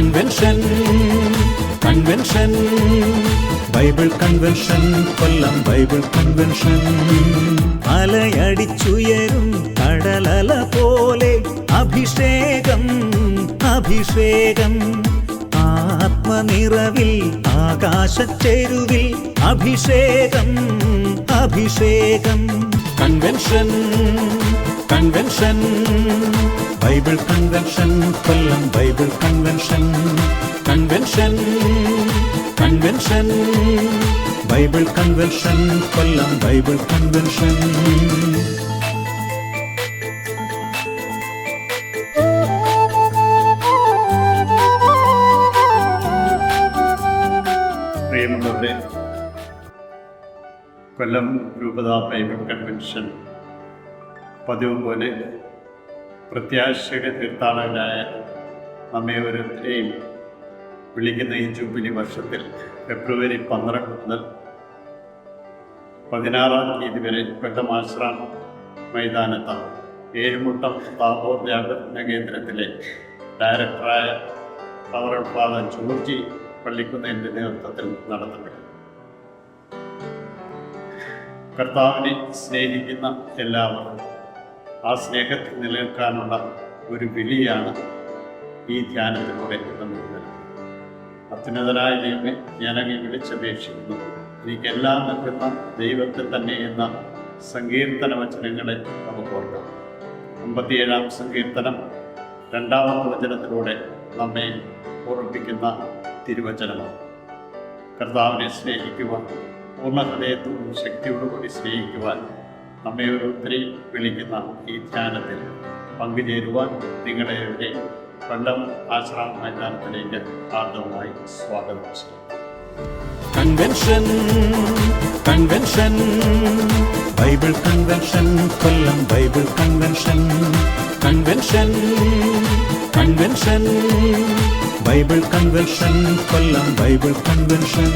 Convention convention Bible convention Kollam Bible convention. അലയടിച്ചുയരും കടലല പോലെ അഭിഷേകം അഭിഷേകം. ആത്മനിറവിൽ ആകാശച്ചെരുവിൽ അഭിഷേകം അഭിഷേകം. Convention convention Bible convention Kollam Bible convention. Convention convention Bible convention Kollam Bible convention. പ്രിയമുള്ളവരെ, കൊല്ലം രൂപത ബൈബിൾ കൺവെൻഷൻ പതിവ് പോലെ പ്രത്യാശയുടെ തീർത്ഥാടകരായ നമ്മെ ഓരോരുത്തരെയും വിളിക്കുന്ന ഈ ജൂബിലി വർഷത്തിൽ ഫെബ്രുവരി 12 മുതൽ 16-ാം തീയതി വരെ കൊല്ലം ആശ്രാം മൈതാനത്ത് ഏഴുമുട്ടം താബോർ ധ്യാന കേന്ദ്രത്തിലെ ഡയറക്ടറായ റവറൻഡ് ഫാദർ ജോർജി പള്ളിക്കുന്നതിൻ്റെ നേതൃത്വത്തിൽ നടത്തപ്പെടും. കർത്താവിനെ സ്നേഹിക്കുന്ന എല്ലാവരും ആ സ്നേഹത്തിൽ നിലനിൽക്കാനുള്ള ഒരു വിളിയാണ് ഈ ധ്യാനത്തിലൂടെ നൽകുന്നത്. അത്യുന്നതനായ ദൈവമേ, ഞാനങ്ങ് വിളിച്ചപേക്ഷിക്കുന്നു, എനിക്കെല്ലാം നൽകുന്ന ദൈവത്തെ തന്നെ എന്ന സങ്കീർത്തന വചനങ്ങളെ നമുക്ക് ഓർക്കാം. 57-ാം സങ്കീർത്തനം 2-ാമത്തെ വചനത്തിലൂടെ നമ്മെ ഓർമ്മിപ്പിക്കുന്ന തിരുവചനമാണ്. കർത്താവിനെ സ്നേഹിക്കുവാൻ, പൂർണ്ണ ഹൃദയത്തോടും ശക്തിയോടുകൂടി സ്നേഹിക്കുവാൻ നമ്മെ ഓരോരുത്തരെയും വിളിക്കുന്ന ഈ ധ്യാനത്തിൽ പങ്കുചേരുവാൻ നിങ്ങളെ കൊല്ലം ആശ്രാം മൈതാനത്തിലേക്ക് ആർദ്രമായി സ്വാഗതം ചെയ്യും. Convention convention Bible convention Kollam Bible convention. Convention convention Bible convention Kollam Bible convention.